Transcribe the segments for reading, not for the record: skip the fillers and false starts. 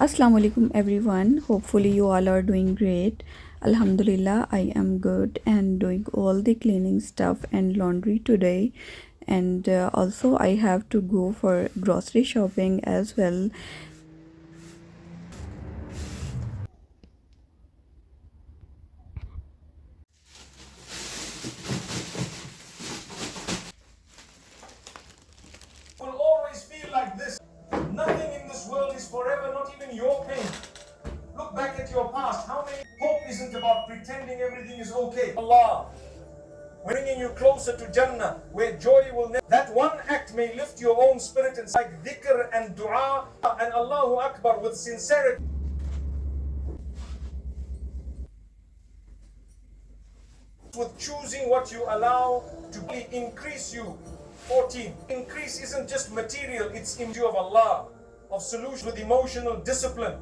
Assalamu alaikum everyone. Hopefully you all are doing great. Alhamdulillah, I am good and doing all the cleaning stuff and laundry today. And also I have to go for grocery shopping as well. Will always feel like this. Nothing in this world is forever, not even your pain. Look back at your past. How many hope isn't about pretending everything is okay? Allah, bringing you closer to Jannah, where joy will never. That one act may lift your own spirit and like dhikr and dua and Allahu Akbar with sincerity. With choosing what you allow to increase you. 14. Increase isn't just material, it's in view of Allah, of solution with emotional discipline.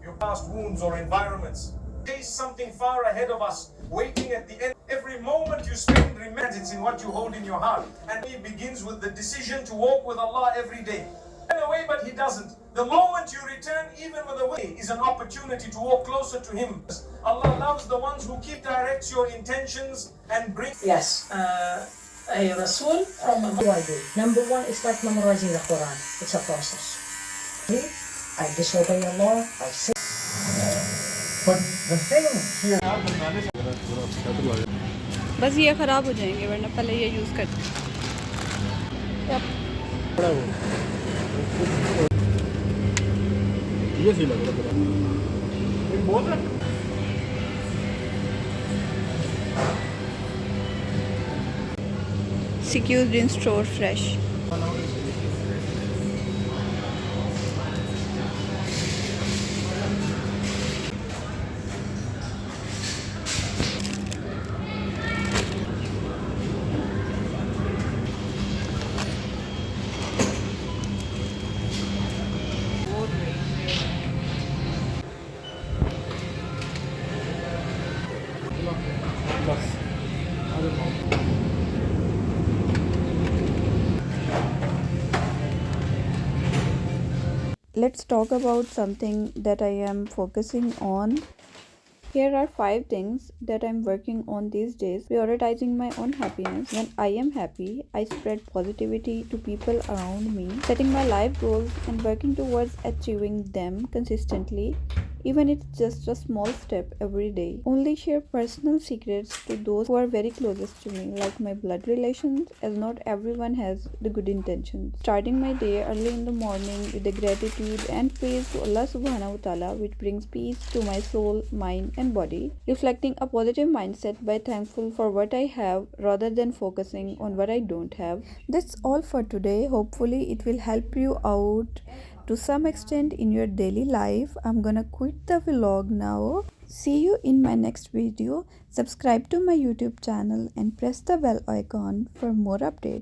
Your past wounds or environments. There's something far ahead of us, waiting at the end. Every moment you spend, remember it's in what you hold in your heart. And it begins with the decision to walk with Allah every day. In a way, but He doesn't. The moment you return, even with a way, is an opportunity to walk closer to Him. Allah loves the ones who keep directs your intentions and bring. Yes, a Rasul from a Number one is like memorizing the Quran. It's a process. I disobey Allah, I sin. But the thing here. बस ये ख़राब हो जाएंगे वरना पहले ये use कर ये सही लग रहा है एक बोल रहा Secure in store fresh. Let's talk about something that I am focusing on. Here are 5 things that I'm working on these days. Prioritizing my own happiness. When I am happy, I spread positivity to people around me. Setting my life goals and working towards achieving them consistently. Even it's just a small step every day. Only share personal secrets to those who are very closest to me, like my blood relations, as not everyone has the good intentions. Starting my day early in the morning with the gratitude and praise to Allah subhanahu wa ta'ala, which brings peace to my soul, mind and body. Reflecting a positive mindset by thankful for what I have rather than focusing on what I don't have. That's all for today. Hopefully it will help you out to some extent in your daily life. I'm gonna quit the vlog now. See you in my next video. Subscribe to my YouTube channel and press the bell icon for more updates.